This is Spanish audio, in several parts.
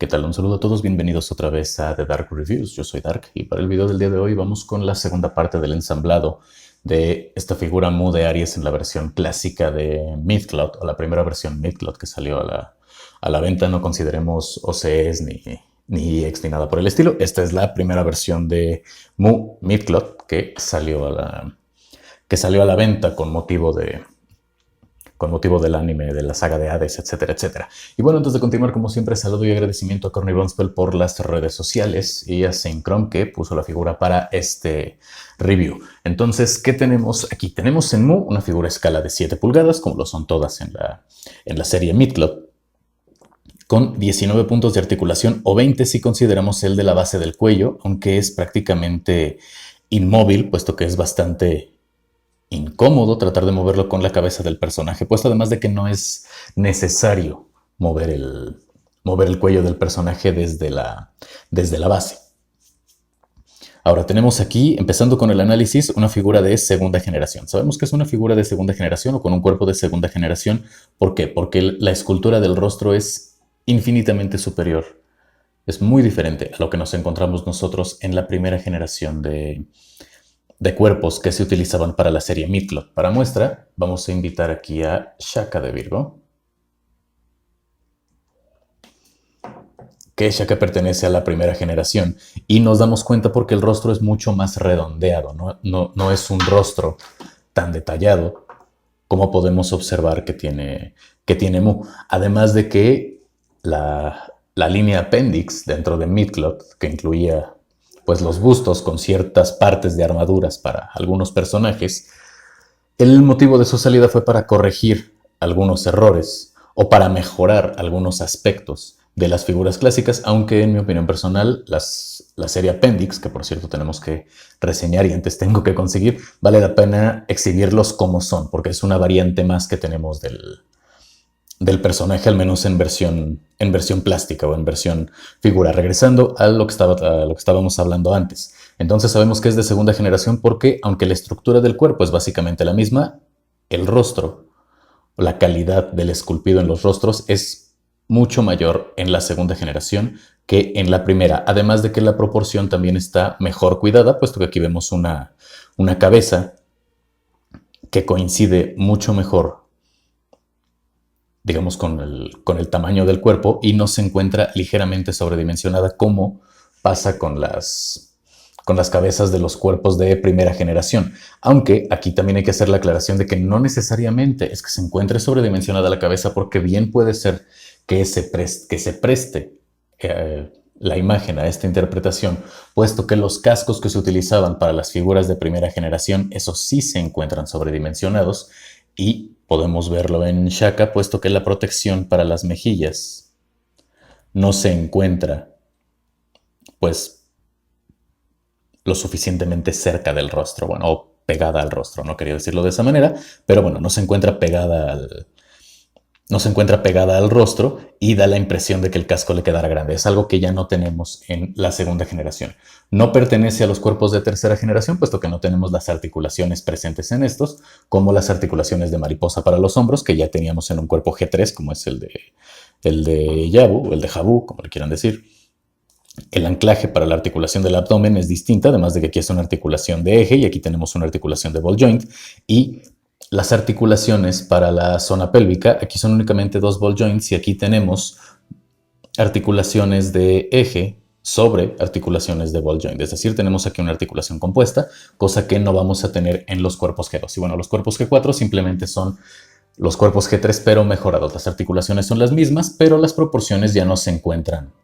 ¿Qué tal? Un saludo a todos, bienvenidos otra vez a The Dark Reviews. Yo soy Dark y para el video del día de hoy vamos con la segunda parte del ensamblado de esta figura Mu de Aries en la versión clásica de Mythcloth, o la primera versión Mythcloth que salió a la venta. No consideremos OCEs ni EX ni nada por el estilo. Esta es la primera versión de Mu Mythcloth que salió a la venta con motivo del anime, de la saga de Hades, etcétera, etcétera. Y bueno, antes de continuar, como siempre, saludo y agradecimiento a Corny Bronspell por las redes sociales y a Saint Chrome que puso la figura para este review. Entonces, ¿qué tenemos aquí? Tenemos en Mu una figura a escala de 7 pulgadas, como lo son todas en la serie Mythcloth, con 19 puntos de articulación, o 20 si consideramos el de la base del cuello, aunque es prácticamente inmóvil, puesto que es bastante incómodo tratar de moverlo con la cabeza del personaje, puesto además de que no es necesario mover el cuello del personaje desde la base. Ahora tenemos aquí, empezando con el análisis, una figura de segunda generación. Sabemos que es una figura de segunda generación o con un cuerpo de segunda generación. ¿Por qué? Porque la escultura del rostro es infinitamente superior. Es muy diferente a lo que nos encontramos nosotros en la primera generación de cuerpos que se utilizaban para la serie Mythcloth. Para muestra, vamos a invitar aquí a Shaka de Virgo, que Shaka pertenece a la primera generación, y nos damos cuenta porque el rostro es mucho más redondeado, no es un rostro tan detallado como podemos observar que tiene Mu. Además de que la línea Appendix dentro de Mythcloth, que incluía pues los bustos con ciertas partes de armaduras para algunos personajes, el motivo de su salida fue para corregir algunos errores o para mejorar algunos aspectos de las figuras clásicas, aunque en mi opinión personal la serie Appendix, que por cierto tenemos que reseñar y antes tengo que conseguir, vale la pena exhibirlos como son, porque es una variante más que tenemos del personaje, al menos en versión plástica o en versión figura. Regresando a lo que estábamos hablando antes. Entonces sabemos que es de segunda generación porque, aunque la estructura del cuerpo es básicamente la misma, el rostro, la calidad del esculpido en los rostros es mucho mayor en la segunda generación que en la primera. Además de que la proporción también está mejor cuidada, puesto que aquí vemos una cabeza que coincide mucho mejor, digamos, con el tamaño del cuerpo y no se encuentra ligeramente sobredimensionada como pasa con las cabezas de los cuerpos de primera generación. Aunque aquí también hay que hacer la aclaración de que no necesariamente es que se encuentre sobredimensionada la cabeza, porque bien puede ser que se preste la imagen a esta interpretación, puesto que los cascos que se utilizaban para las figuras de primera generación, esos sí se encuentran sobredimensionados, y podemos verlo en Shaka, puesto que la protección para las mejillas no se encuentra pues lo suficientemente cerca del rostro, bueno, o pegada al rostro, no quería decirlo de esa manera, pero bueno, no se encuentra pegada al rostro y da la impresión de que el casco le quedara grande. Es algo que ya no tenemos en la segunda generación. No pertenece a los cuerpos de tercera generación, puesto que no tenemos las articulaciones presentes en estos, como las articulaciones de mariposa para los hombros, que ya teníamos en un cuerpo G3, como es el de Yabu, o el de Jabu, como le quieran decir. El anclaje para la articulación del abdomen es distinta, además de que aquí es una articulación de eje y aquí tenemos una articulación de ball joint. Y las articulaciones para la zona pélvica, aquí son únicamente 2 ball joints y aquí tenemos articulaciones de eje sobre articulaciones de ball joint. Es decir, tenemos aquí una articulación compuesta, cosa que no vamos a tener en los cuerpos G2. Y bueno, los cuerpos G4 simplemente son los cuerpos G3, pero mejorados. Las articulaciones son las mismas, pero las proporciones ya no se encuentran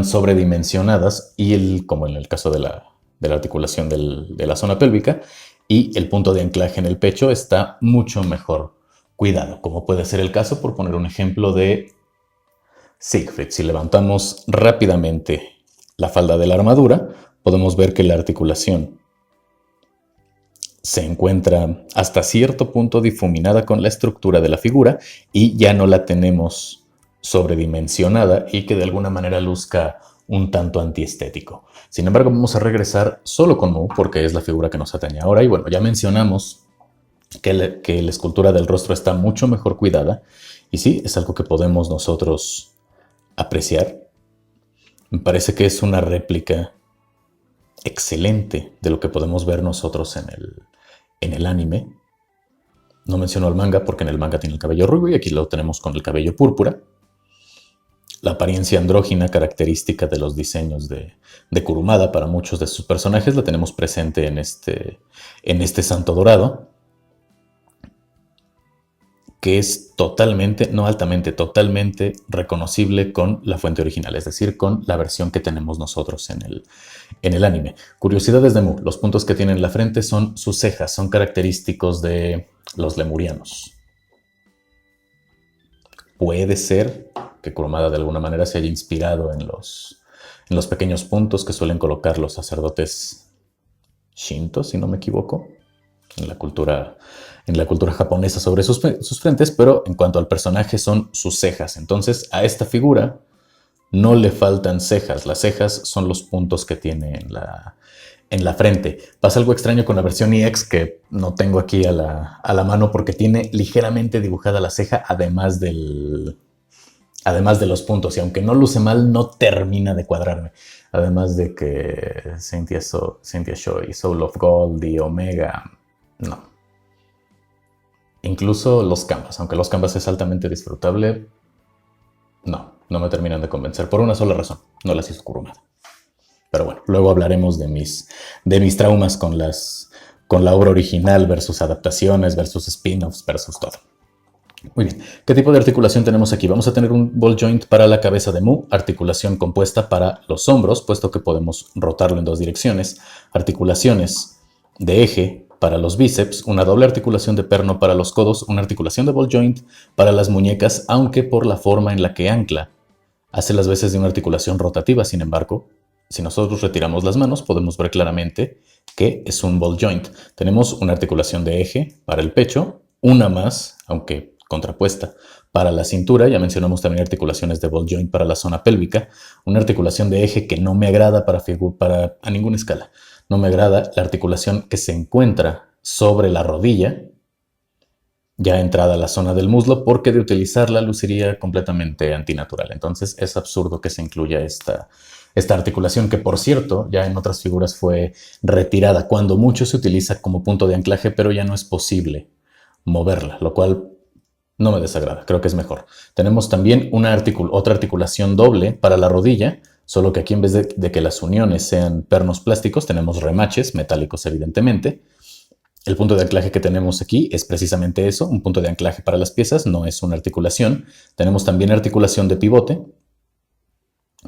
sobredimensionadas, y como en el caso de la articulación de la zona pélvica, y el punto de anclaje en el pecho está mucho mejor cuidado, como puede ser el caso, por poner un ejemplo, de Siegfried. Si levantamos rápidamente la falda de la armadura, podemos ver que la articulación se encuentra hasta cierto punto difuminada con la estructura de la figura y ya no la tenemos sobredimensionada y que de alguna manera luzca un tanto antiestético. Sin embargo, vamos a regresar solo con Mu, porque es la figura que nos atañe ahora. Y bueno, ya mencionamos que la escultura del rostro está mucho mejor cuidada. Y sí, es algo que podemos nosotros apreciar. Me parece que es una réplica excelente de lo que podemos ver nosotros en el anime. No menciono el manga porque en el manga tiene el cabello rubio y aquí lo tenemos con el cabello púrpura. La apariencia andrógina característica de los diseños de Kurumada para muchos de sus personajes la tenemos presente en este santo dorado, que es totalmente, no altamente, totalmente reconocible con la fuente original, es decir, con la versión que tenemos nosotros en el anime. Curiosidades de Mu, los puntos que tiene en la frente son sus cejas, son característicos de los lemurianos. Puede ser que Kurumada de alguna manera se haya inspirado en los pequeños puntos que suelen colocar los sacerdotes Shinto, si no me equivoco, en la cultura japonesa sobre sus frentes, pero en cuanto al personaje son sus cejas. Entonces a esta figura no le faltan cejas, las cejas son los puntos que tiene en la frente. Pasa algo extraño con la versión EX que no tengo aquí a la mano porque tiene ligeramente dibujada la ceja además de los puntos, y aunque no luce mal, no termina de cuadrarme. Además de que Cynthia Shoei, Soul of Gold y Omega, no. Incluso los canvas, aunque los canvas es altamente disfrutable, no me terminan de convencer por una sola razón, no las hizo Kurumada. Pero bueno, luego hablaremos de mis traumas con la obra original versus adaptaciones, versus spin-offs, versus todo. Muy bien, ¿qué tipo de articulación tenemos aquí? Vamos a tener un ball joint para la cabeza de Mu, articulación compuesta para los hombros, puesto que podemos rotarlo en dos direcciones, articulaciones de eje para los bíceps, una doble articulación de perno para los codos, una articulación de ball joint para las muñecas, aunque por la forma en la que ancla hace las veces de una articulación rotativa. Sin embargo, si nosotros retiramos las manos, podemos ver claramente que es un ball joint. Tenemos una articulación de eje para el pecho, una más, aunque contrapuesta, para la cintura. Ya mencionamos también articulaciones de ball joint para la zona pélvica. Una articulación de eje que no me agrada a ninguna escala. No me agrada la articulación que se encuentra sobre la rodilla, ya entrada a la zona del muslo, porque de utilizarla luciría completamente antinatural. Entonces es absurdo que se incluya esta articulación, que por cierto ya en otras figuras fue retirada. Cuando mucho se utiliza como punto de anclaje, pero ya no es posible moverla, lo cual no me desagrada, creo que es mejor. Tenemos también otra articulación doble para la rodilla, solo que aquí en vez de que las uniones sean pernos plásticos, tenemos remaches metálicos evidentemente. El punto de anclaje que tenemos aquí es precisamente eso, un punto de anclaje para las piezas, no es una articulación. Tenemos también articulación de pivote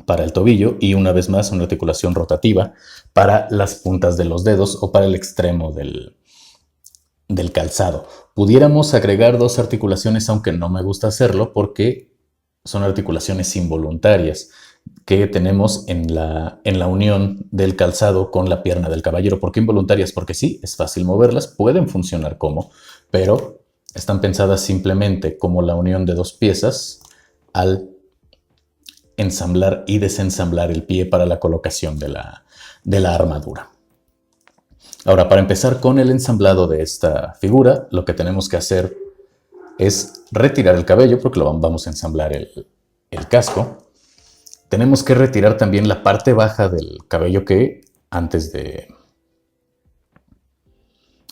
para el tobillo y una vez más una articulación rotativa para las puntas de los dedos o para el extremo del calzado. Pudiéramos agregar dos articulaciones, aunque no me gusta hacerlo porque son articulaciones involuntarias que tenemos en la unión del calzado con la pierna del caballero. ¿Por qué involuntarias? Porque sí, es fácil moverlas, pueden funcionar pero están pensadas simplemente como la unión de dos piezas al ensamblar y desensamblar el pie para la colocación de la armadura. Ahora, para empezar con el ensamblado de esta figura, lo que tenemos que hacer es retirar el cabello, porque vamos a ensamblar el casco. Tenemos que retirar también la parte baja del cabello que antes de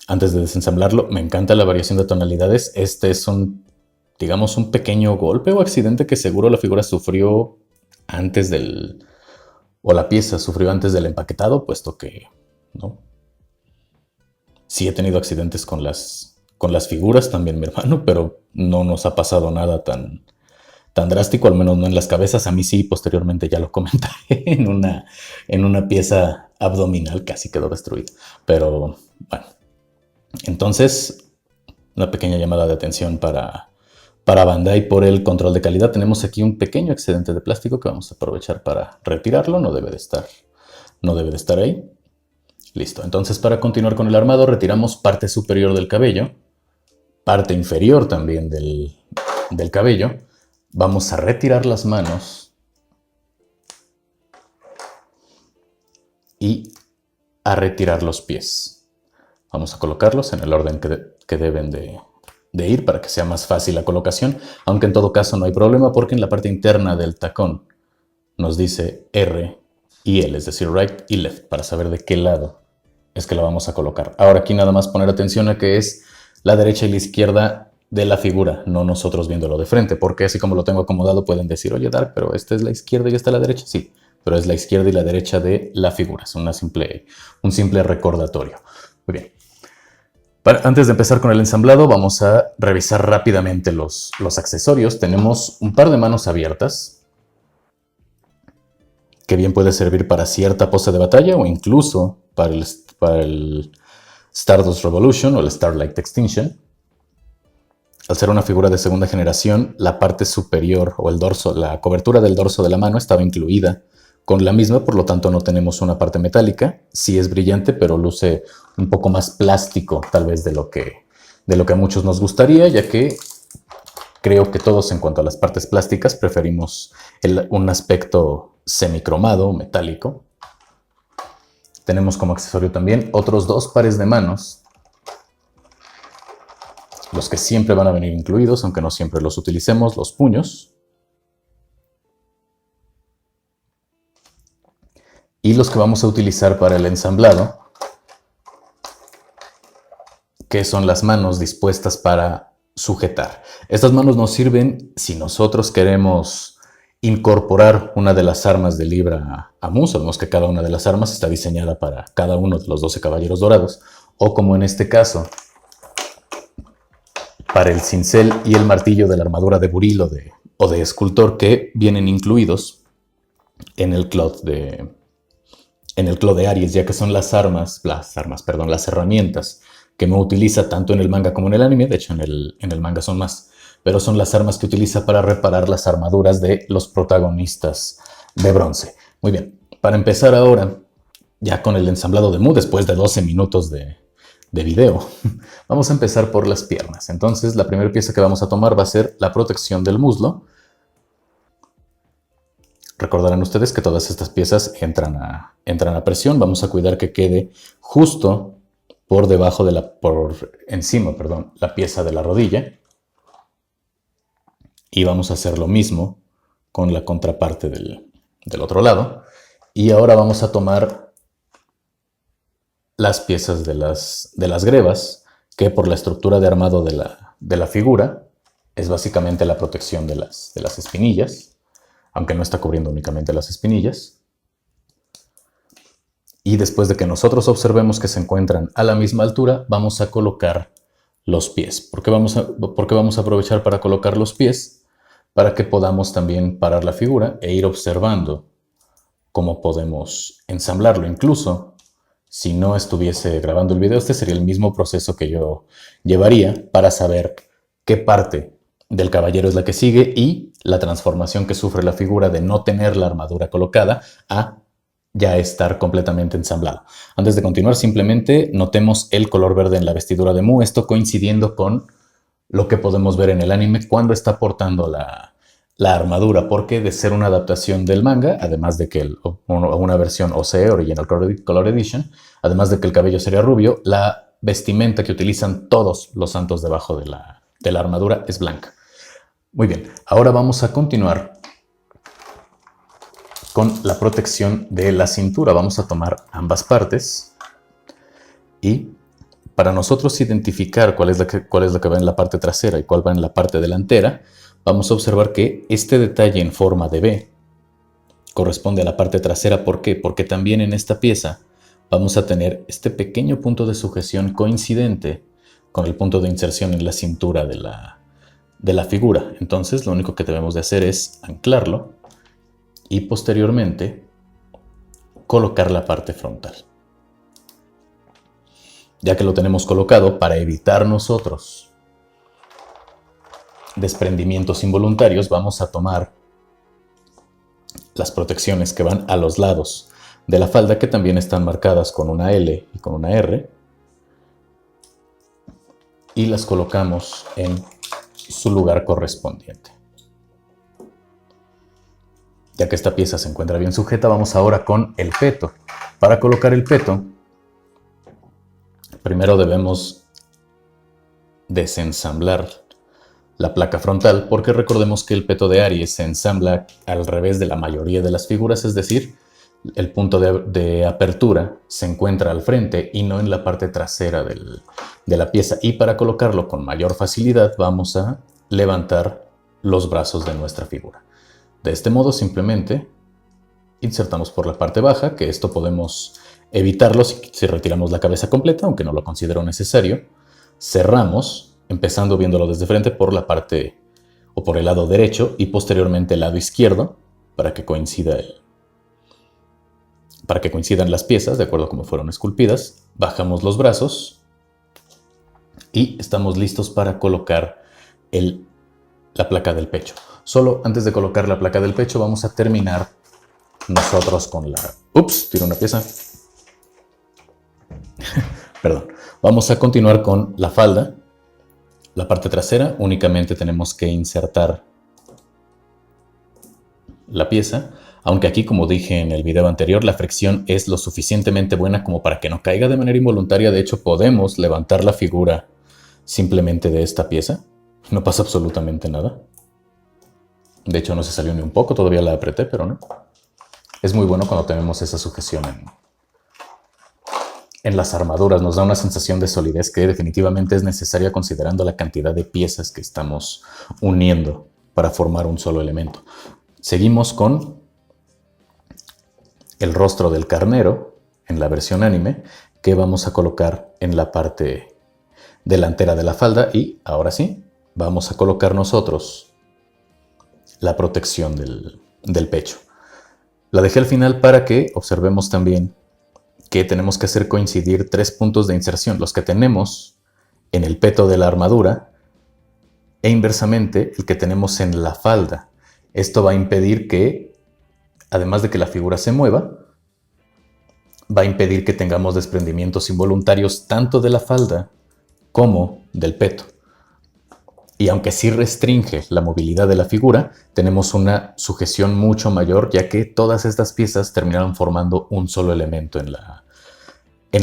desensamblarlo, me encanta la variación de tonalidades. Este es digamos, un pequeño golpe o accidente que seguro la figura sufrió o la pieza sufrió antes del empaquetado, puesto que, ¿no? Sí he tenido accidentes con las figuras, también mi hermano, pero no nos ha pasado nada tan drástico, al menos no en las cabezas. A mí sí, posteriormente ya lo comentaré en una pieza abdominal, casi quedó destruida. Pero bueno, entonces una pequeña llamada de atención para Bandai por el control de calidad. Tenemos aquí un pequeño excedente de plástico que vamos a aprovechar para retirarlo, no debe de estar ahí. Listo, entonces para continuar con el armado retiramos parte superior del cabello, parte inferior también del cabello. Vamos a retirar las manos y a retirar los pies. Vamos a colocarlos en el orden que deben de ir para que sea más fácil la colocación, aunque en todo caso no hay problema porque en la parte interna del tacón nos dice R y L, es decir, right y left, para saber de qué lado es que la vamos a colocar. Ahora aquí nada más poner atención a que es la derecha y la izquierda de la figura, no nosotros viéndolo de frente, porque así como lo tengo acomodado pueden decir, oye Dark, pero esta es la izquierda y esta es la derecha. Sí, pero es la izquierda y la derecha de la figura, es un simple recordatorio. Muy bien. Antes de empezar con el ensamblado, vamos a revisar rápidamente los accesorios. Tenemos un par de manos abiertas, que bien puede servir para cierta pose de batalla o incluso para el Stardust Revolution o el Starlight Extinction. Al ser una figura de segunda generación, la parte superior o el dorso, la cobertura del dorso de la mano estaba incluida con la misma, por lo tanto no tenemos una parte metálica. Sí es brillante, pero luce un poco más plástico tal vez de lo que a muchos nos gustaría, ya que creo que todos en cuanto a las partes plásticas preferimos un aspecto semicromado, metálico. Tenemos como accesorio también otros 2 pares de manos, los que siempre van a venir incluidos, aunque no siempre los utilicemos, los puños. Y los que vamos a utilizar para el ensamblado, que son las manos dispuestas para sujetar. Estas manos nos sirven si nosotros queremos incorporar una de las armas de Libra a Mu. Sabemos que cada una de las armas está diseñada para cada uno de los 12 caballeros dorados, o como en este caso, para el cincel y el martillo de la armadura de Buril o de escultor, que vienen incluidos en el cloth de Aries, ya que son las herramientas que Mu utiliza tanto en el manga como en el anime. De hecho, en el manga son más, pero son las armas que utiliza para reparar las armaduras de los protagonistas de bronce. Muy bien, para empezar ahora, ya con el ensamblado de Mu, después de 12 minutos de video, vamos a empezar por las piernas. Entonces, la primera pieza que vamos a tomar va a ser la protección del muslo. Recordarán ustedes que todas estas piezas entran a presión. Vamos a cuidar que quede justo por encima, la pieza de la rodilla. Y vamos a hacer lo mismo con la contraparte del otro lado. Y ahora vamos a tomar las piezas de las grebas, que por la estructura de armado de la figura es básicamente la protección de las espinillas, aunque no está cubriendo únicamente las espinillas. Y después de que nosotros observemos que se encuentran a la misma altura, vamos a colocar los pies. ¿Por qué vamos a aprovechar para colocar los pies? Para que podamos también parar la figura e ir observando cómo podemos ensamblarlo. Incluso, si no estuviese grabando el video, este sería el mismo proceso que yo llevaría para saber qué parte del caballero es la que sigue y la transformación que sufre la figura de no tener la armadura colocada a ya estar completamente ensamblado. Antes de continuar, simplemente notemos el color verde en la vestidura de Mu, esto coincidiendo con lo que podemos ver en el anime cuando está portando la armadura, porque de ser una adaptación del manga, además de que una versión OCE, Original Color Edition, además de que el cabello sería rubio, la vestimenta que utilizan todos los santos debajo de la armadura es blanca. Muy bien, ahora vamos a continuar con la protección de la cintura. Vamos a tomar ambas partes y para nosotros identificar cuál es la que va en la parte trasera y cuál va en la parte delantera, vamos a observar que este detalle en forma de V corresponde a la parte trasera. ¿Por qué? Porque también en esta pieza vamos a tener este pequeño punto de sujeción coincidente con el punto de inserción en la cintura de la figura. Entonces lo único que debemos de hacer es anclarlo y posteriormente colocar la parte frontal. Ya que lo tenemos colocado, para evitar nosotros desprendimientos involuntarios, vamos a tomar las protecciones que van a los lados de la falda, que también están marcadas con una L y con una R, y las colocamos en su lugar correspondiente. Ya que esta pieza se encuentra bien sujeta, vamos ahora con el peto. Para colocar el peto, primero debemos desensamblar la placa frontal, porque recordemos que el peto de Aries se ensambla al revés de la mayoría de las figuras, es decir, el punto de apertura se encuentra al frente y no en la parte trasera de la pieza. Y para colocarlo con mayor facilidad vamos a levantar los brazos de nuestra figura. De este modo simplemente insertamos por la parte baja, que esto podemos evitarlo si retiramos la cabeza completa, aunque no lo considero necesario. Cerramos, empezando viéndolo desde frente por la parte o por el lado derecho y posteriormente el lado izquierdo para que coincidan las piezas de acuerdo a cómo fueron esculpidas. Bajamos los brazos y estamos listos para colocar la placa del pecho. Solo antes de colocar la placa del pecho vamos a terminar nosotros con la... Ups, tiro una pieza. Perdón. Vamos a continuar con la falda. La parte trasera únicamente tenemos que insertar la pieza, aunque aquí, como dije en el video anterior, la fricción es lo suficientemente buena como para que no caiga de manera involuntaria. De hecho, podemos levantar la figura simplemente de esta pieza. No pasa absolutamente nada. De hecho, no se salió ni un poco, todavía la apreté, pero no. Es muy bueno cuando tenemos esa sujeción en las armaduras. Nos da una sensación de solidez que definitivamente es necesaria considerando la cantidad de piezas que estamos uniendo para formar un solo elemento. Seguimos con el rostro del carnero en la versión anime, que vamos a colocar en la parte delantera de la falda. Y ahora sí, vamos a colocar nosotros la protección del pecho. La dejé al final para que observemos también que tenemos que hacer coincidir 3 puntos de inserción, los que tenemos en el peto de la armadura e inversamente el que tenemos en la falda. Esto va a impedir que, además de que la figura se mueva, va a impedir que tengamos desprendimientos involuntarios tanto de la falda como del peto. Y aunque sí restringe la movilidad de la figura, tenemos una sujeción mucho mayor, ya que todas estas piezas terminaron formando un solo elemento en la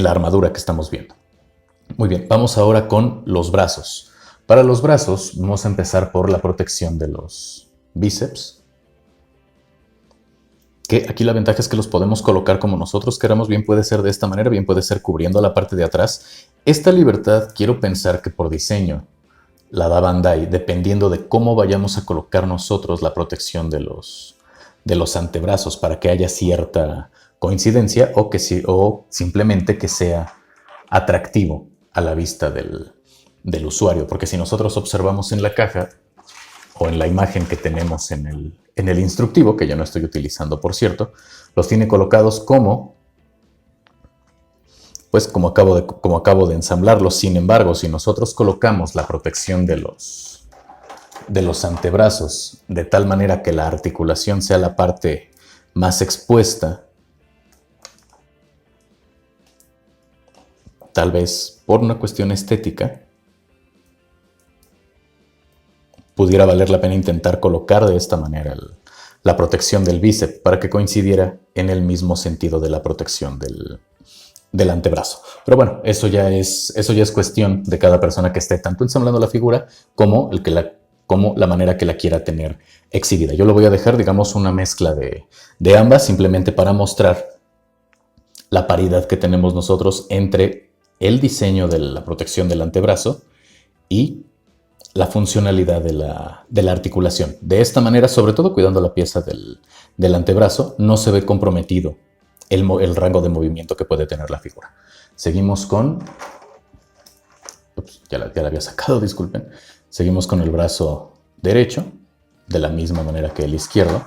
armadura que estamos viendo. Muy bien, vamos ahora con los brazos. Para los brazos vamos a empezar por la protección de los bíceps, que aquí la ventaja es que los podemos colocar como nosotros queramos. Bien puede ser de esta manera, bien puede ser cubriendo la parte de atrás. Esta libertad quiero pensar que por diseño la da Bandai, dependiendo de cómo vayamos a colocar nosotros la protección de los antebrazos, para que haya cierta coincidencia o simplemente que sea atractivo a la vista del usuario. Porque si nosotros observamos en la caja o en la imagen que tenemos en el instructivo, que yo no estoy utilizando por cierto, los tiene colocados como acabo de ensamblarlos. Sin embargo, si nosotros colocamos la protección de los antebrazos de tal manera que la articulación sea la parte más expuesta, tal vez por una cuestión estética, pudiera valer la pena intentar colocar de esta manera la protección del bíceps para que coincidiera en el mismo sentido de la protección del antebrazo. Pero bueno, eso ya es cuestión de cada persona que esté tanto ensamblando la figura como la manera que la quiera tener exhibida. Yo lo voy a dejar, digamos, una mezcla de ambas, simplemente para mostrar la paridad que tenemos nosotros entre el diseño de la protección del antebrazo y la funcionalidad de la articulación. De esta manera, sobre todo cuidando la pieza del antebrazo, no se ve comprometido el rango de movimiento que puede tener la figura. Seguimos con... Ups, ya la había sacado, disculpen. Seguimos con el brazo derecho, de la misma manera que el izquierdo.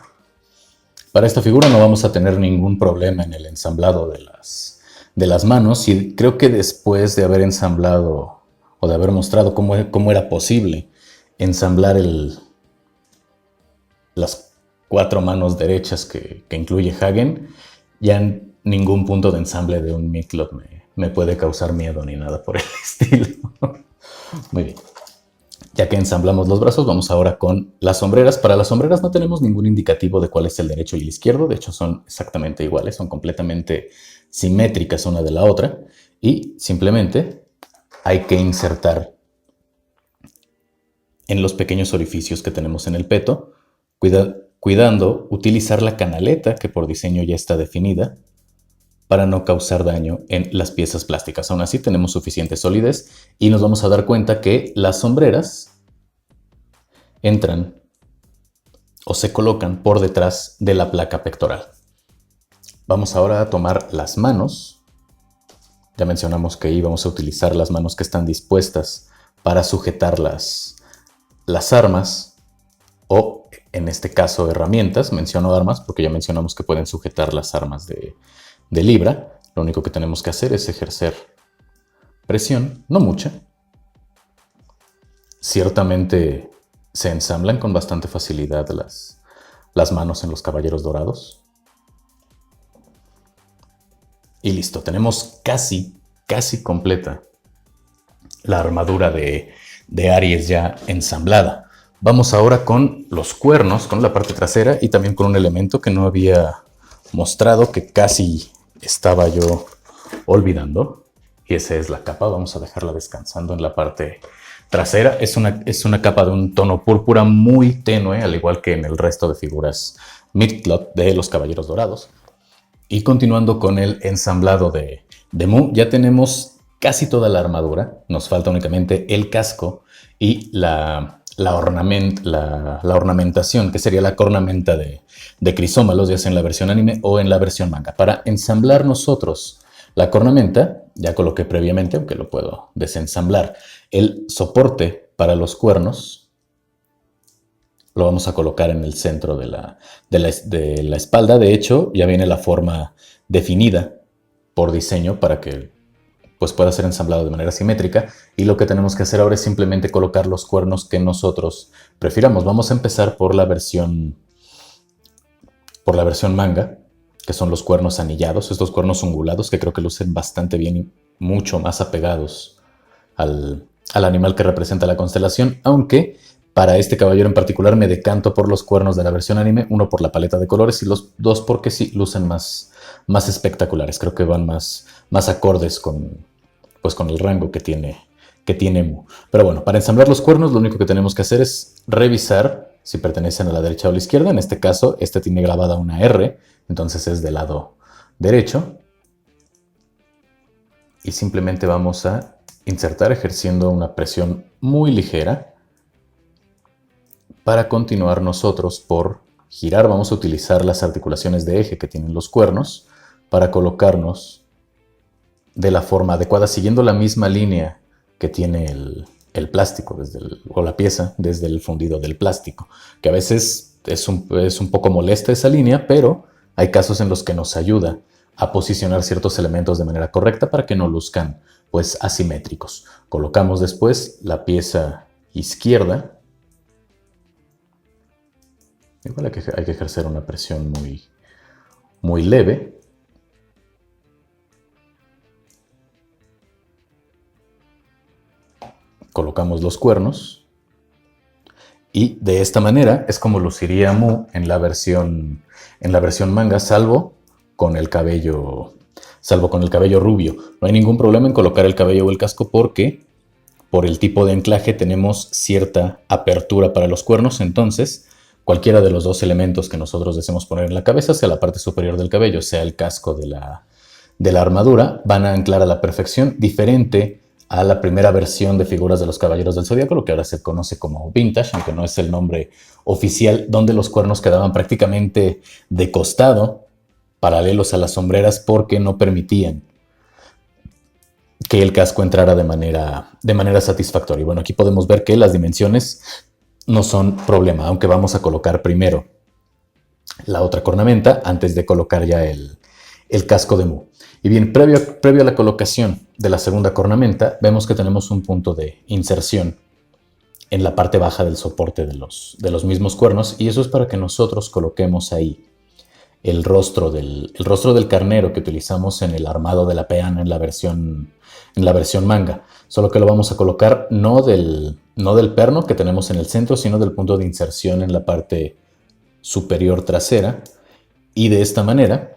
Para esta figura no vamos a tener ningún problema en el ensamblado de las manos, y creo que después de haber ensamblado o de haber mostrado cómo era posible ensamblar las 4 manos derechas que incluye Hagen, ya en ningún punto de ensamble de un Midcloth me puede causar miedo ni nada por el estilo. Muy bien. Ya que ensamblamos los brazos, vamos ahora con las sombreras. Para las sombreras no tenemos ningún indicativo de cuál es el derecho y el izquierdo. De hecho, son exactamente iguales, son completamente simétricas una de la otra. Y simplemente hay que insertar en los pequeños orificios que tenemos en el peto, cuidando utilizar la canaleta que por diseño ya está definida para no causar daño en las piezas plásticas. Aún así tenemos suficiente solidez y nos vamos a dar cuenta que las sombreras entran o se colocan por detrás de la placa pectoral. Vamos ahora a tomar las manos. Ya mencionamos que íbamos a utilizar las manos que están dispuestas para sujetar las armas o, en este caso, herramientas. Menciono armas porque ya mencionamos que pueden sujetar las armas de libra. Lo único que tenemos que hacer es ejercer presión, no mucha. Ciertamente se ensamblan con bastante facilidad las manos en los caballeros dorados. Y listo, tenemos casi completa la armadura de Aries ya ensamblada. Vamos ahora con los cuernos, con la parte trasera y también con un elemento que no había mostrado, que casi estaba yo olvidando. Y esa es la capa. Vamos a dejarla descansando en la parte trasera. Es una capa de un tono púrpura muy tenue, al igual que en el resto de figuras Midcloth de los Caballeros Dorados. Y continuando con el ensamblado de Mu, ya tenemos casi toda la armadura. Nos falta únicamente el casco y la ornamentación, que sería la cornamenta de crisómalos, ya sea en la versión anime o en la versión manga. Para ensamblar nosotros la cornamenta, ya coloqué previamente, aunque lo puedo desensamblar, el soporte para los cuernos. Lo vamos a colocar en el centro de la espalda. De hecho, ya viene la forma definida por diseño para que pues, pueda ser ensamblado de manera simétrica. Y lo que tenemos que hacer ahora es simplemente colocar los cuernos que nosotros prefiramos. Vamos a empezar por la versión manga, que son los cuernos anillados, estos cuernos ungulados que creo que lucen bastante bien y mucho más apegados al animal que representa la constelación, aunque para este caballero en particular me decanto por los cuernos de la versión anime, uno por la paleta de colores y los dos porque sí lucen más espectaculares. Creo que van más acordes con el rango que tiene Mu. Pero bueno, para ensamblar los cuernos lo único que tenemos que hacer es revisar si pertenecen a la derecha o a la izquierda. En este caso, este tiene grabada una R, entonces es del lado derecho. Y simplemente vamos a insertar ejerciendo una presión muy ligera. Para continuar nosotros por girar, vamos a utilizar las articulaciones de eje que tienen los cuernos para colocarnos de la forma adecuada, siguiendo la misma línea que tiene el plástico o la pieza desde el fundido del plástico, que a veces es un poco molesta esa línea, pero hay casos en los que nos ayuda a posicionar ciertos elementos de manera correcta para que no luzcan pues asimétricos. Colocamos después la pieza izquierda. Igual hay que ejercer una presión muy leve. Colocamos los cuernos. Y de esta manera es como luciría Mu en la versión manga, salvo con el cabello rubio. No hay ningún problema en colocar el cabello o el casco porque por el tipo de anclaje tenemos cierta apertura para los cuernos, entonces cualquiera de los dos elementos que nosotros deseemos poner en la cabeza, sea la parte superior del cabello, sea el casco de la armadura, van a anclar a la perfección, diferente a la primera versión de figuras de los Caballeros del Zodíaco, lo que ahora se conoce como vintage, aunque no es el nombre oficial, donde los cuernos quedaban prácticamente de costado, paralelos a las sombreras, porque no permitían que el casco entrara de manera satisfactoria. Y bueno, aquí podemos ver que las dimensiones no son problema, aunque vamos a colocar primero la otra cornamenta antes de colocar ya el casco de Mu. Y bien, previo a la colocación de la segunda cornamenta, vemos que tenemos un punto de inserción en la parte baja del soporte de los mismos cuernos, y eso es para que nosotros coloquemos ahí el rostro del carnero que utilizamos en el armado de la peana en la versión manga, solo que lo vamos a colocar no del perno que tenemos en el centro, sino del punto de inserción en la parte superior trasera. Y de esta manera,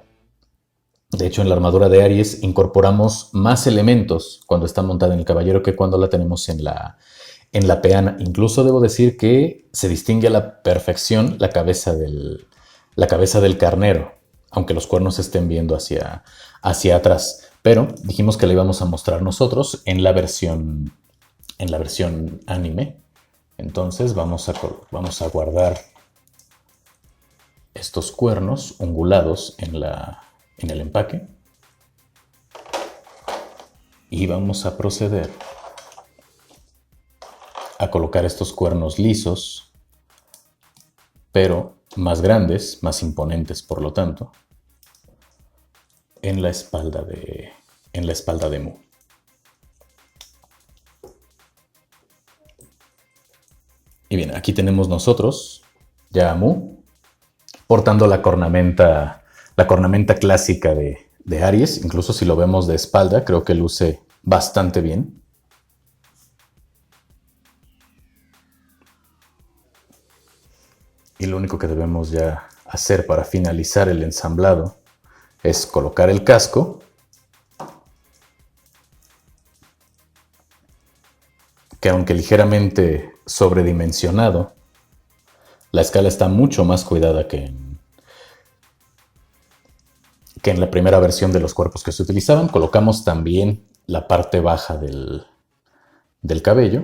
de hecho en la armadura de Aries incorporamos más elementos cuando está montada en el caballero que cuando la tenemos en la en la peana. Incluso debo decir que se distingue a la perfección la cabeza del carnero, aunque los cuernos estén viendo hacia atrás. Pero dijimos que la íbamos a mostrar nosotros en la versión anime. Entonces vamos a guardar estos cuernos ungulados en el empaque. Y vamos a proceder a colocar estos cuernos lisos, pero más grandes, más imponentes por lo tanto, en la espalda de Mu. Y bien, aquí tenemos nosotros ya a Mu portando la cornamenta clásica de Aries. Incluso si lo vemos de espalda, creo que luce bastante bien. Y lo único que debemos ya hacer para finalizar el ensamblado es colocar el casco, que aunque ligeramente sobredimensionado, la escala está mucho más cuidada que en la primera versión de los cuerpos que se utilizaban. Colocamos también la parte baja del cabello.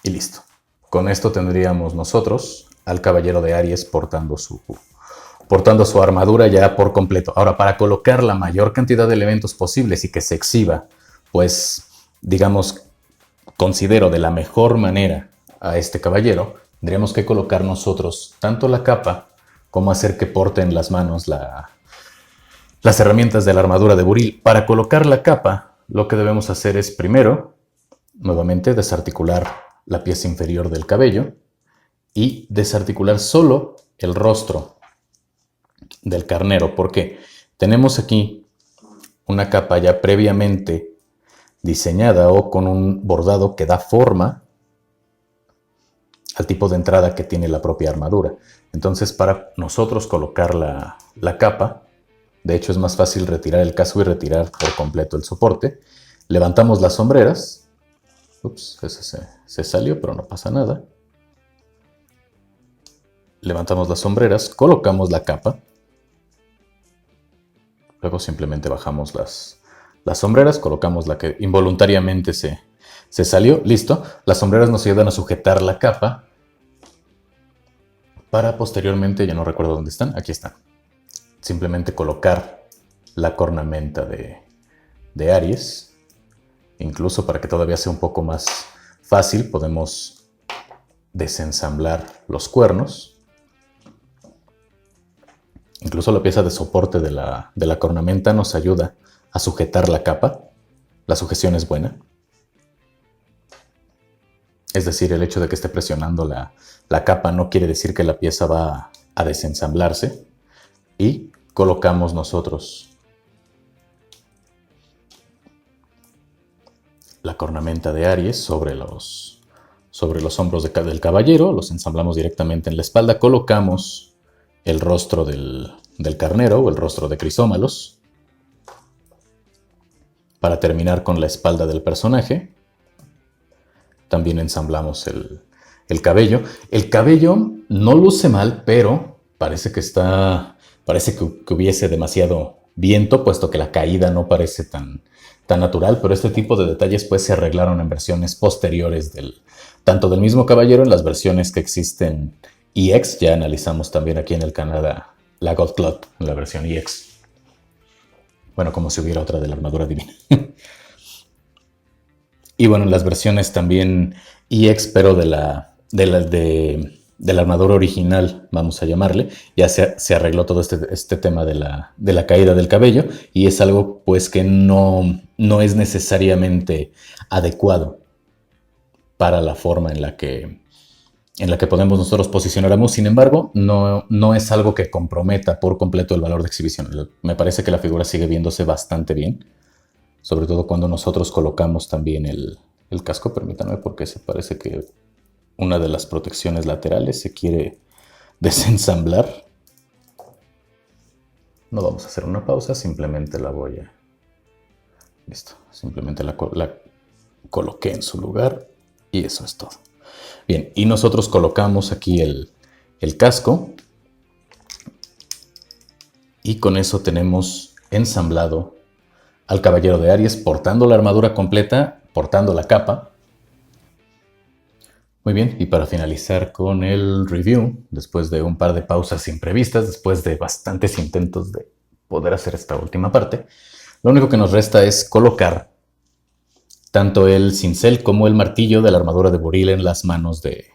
Y listo. Con esto tendríamos nosotros al caballero de Aries portando su armadura ya por completo. Ahora, para colocar la mayor cantidad de elementos posibles y que se exhiba, pues, digamos, considero de la mejor manera a este caballero, tendríamos que colocar nosotros tanto la capa como hacer que porte en las manos las herramientas de la armadura de Buril. Para colocar la capa, lo que debemos hacer es primero, nuevamente, desarticular la pieza inferior del cabello y desarticular solo el rostro del carnero, porque tenemos aquí una capa ya previamente diseñada o con un bordado que da forma al tipo de entrada que tiene la propia armadura. Entonces, para nosotros colocar la capa, de hecho es más fácil retirar el casco y retirar por completo el soporte. Levantamos las sombreras. Ups, ese se salió, pero no pasa nada. Levantamos las sombreras, colocamos la capa. Luego simplemente bajamos las sombreras, colocamos la que involuntariamente se salió. Listo. Las sombreras nos ayudan a sujetar la capa para posteriormente, ya no recuerdo dónde están, aquí están. Simplemente colocar la cornamenta de Aries. Incluso para que todavía sea un poco más fácil, podemos desensamblar los cuernos. Incluso la pieza de soporte de la cornamenta nos ayuda a sujetar la capa. La sujeción es buena. Es decir, el hecho de que esté presionando la capa no quiere decir que la pieza va a desensamblarse. Y colocamos nosotros la cornamenta de Aries sobre los hombros del caballero. Los ensamblamos directamente en la espalda. Colocamos el rostro del carnero o el rostro de Crisómalos para terminar con la espalda del personaje. También ensamblamos el cabello. El cabello no luce mal, pero parece que hubiese demasiado viento, puesto que la caída no parece tan natural, pero este tipo de detalles pues se arreglaron en versiones posteriores tanto del mismo caballero, en las versiones que existen EX. Ya analizamos también aquí en el canal la God Cloth, en la versión EX. Bueno, como si hubiera otra de la armadura divina. Y bueno, en las versiones también EX, pero de la armadura original, vamos a llamarle, ya se arregló todo este tema de la caída del cabello, y es algo pues que no es necesariamente adecuado para la forma en la que podemos nosotros posicionar a Mu. Sin embargo, no es algo que comprometa por completo el valor de exhibición. Me parece que la figura sigue viéndose bastante bien, sobre todo cuando nosotros colocamos también el casco. Permítanme, porque se parece que una de las protecciones laterales se quiere desensamblar. No vamos a hacer una pausa, simplemente la voy Listo. Simplemente la coloqué en su lugar y eso es todo. Bien, y nosotros colocamos aquí el casco y con eso tenemos ensamblado al Caballero de Aries portando la armadura completa, portando la capa. Muy bien, y para finalizar con el review, después de un par de pausas imprevistas, después de bastantes intentos de poder hacer esta última parte, lo único que nos resta es colocar tanto el cincel como el martillo de la armadura de Boril en las manos de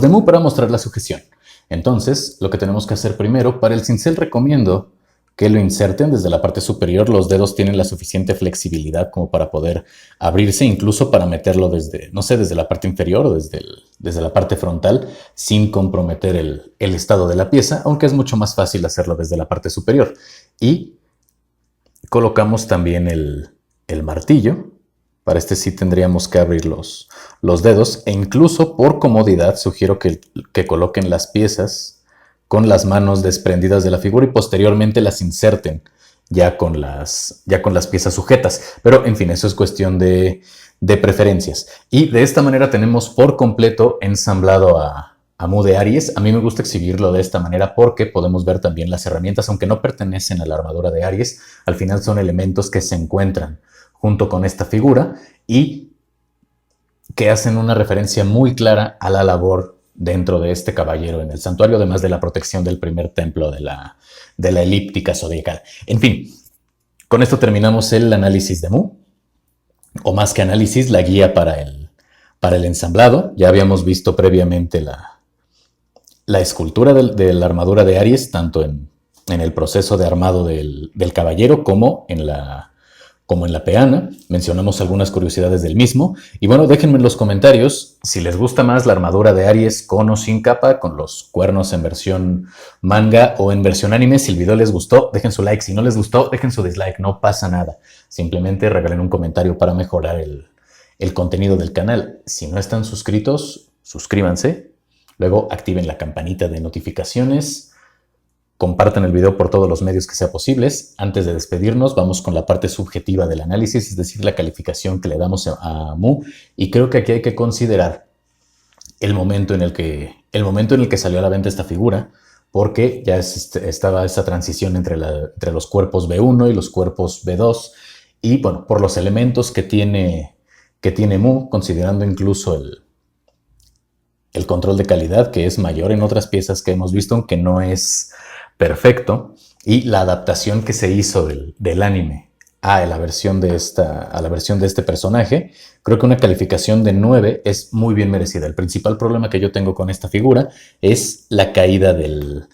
Mu para mostrar la sujeción. Entonces, lo que tenemos que hacer primero, para el cincel recomiendo que lo inserten desde la parte superior. Los dedos tienen la suficiente flexibilidad como para poder abrirse, incluso para meterlo desde, no sé, desde la parte inferior o desde la parte frontal, sin comprometer el estado de la pieza, aunque es mucho más fácil hacerlo desde la parte superior. Y colocamos también el martillo. Para este sí tendríamos que abrir los dedos e incluso por comodidad sugiero que coloquen las piezas con las manos desprendidas de la figura y posteriormente las inserten ya con las piezas sujetas. Pero en fin, eso es cuestión de preferencias. Y de esta manera tenemos por completo ensamblado a Mu de Aries. A mí me gusta exhibirlo de esta manera porque podemos ver también las herramientas, aunque no pertenecen a la armadura de Aries, al final son elementos que se encuentran junto con esta figura y que hacen una referencia muy clara a la labor dentro de este caballero en el santuario, además de la protección del primer templo de la elíptica zodiacal. En fin, con esto terminamos el análisis de Mu, o más que análisis, la guía para el ensamblado. Ya habíamos visto previamente la escultura de la armadura de Aries, tanto en el proceso de armado del caballero como en la peana. Mencionamos algunas curiosidades del mismo. Y bueno, déjenme en los comentarios si les gusta más la armadura de Aries con o sin capa, con los cuernos en versión manga o en versión anime. Si el video les gustó, dejen su like. Si no les gustó, dejen su dislike. No pasa nada. Simplemente regalen un comentario para mejorar el contenido del canal. Si no están suscritos, suscríbanse. Luego activen la campanita de notificaciones. Compartan el video por todos los medios que sea posibles. Antes de despedirnos, vamos con la parte subjetiva del análisis, es decir, la calificación que le damos a Mu. Y creo que aquí hay que considerar el momento en el que salió a la venta esta figura, porque ya estaba esa transición entre los cuerpos B1 y los cuerpos B2. Y bueno, por los elementos que tiene Mu, considerando incluso el control de calidad, que es mayor en otras piezas que hemos visto, aunque no es perfecto, y la adaptación que se hizo del anime a la versión de este personaje, creo que una calificación de 9 es muy bien merecida. El principal problema que yo tengo con esta figura es la caída del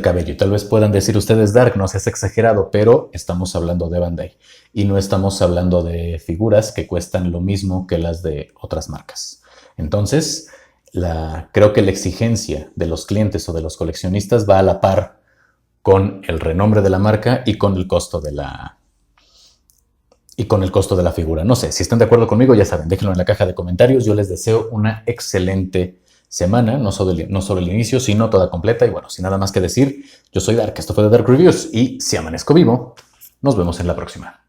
cabello. Tal vez puedan decir ustedes, Dark, no seas exagerado, pero estamos hablando de Bandai y no estamos hablando de figuras que cuestan lo mismo que las de otras marcas. Entonces, creo que la exigencia de los clientes o de los coleccionistas va a la par con el renombre de la marca y con el costo de la figura. No sé, si están de acuerdo conmigo, ya saben, déjenlo en la caja de comentarios. Yo les deseo una excelente semana, no solo el inicio, sino toda completa. Y bueno, sin nada más que decir, yo soy Dark, esto fue The Dark Reviews y si amanezco vivo, nos vemos en la próxima.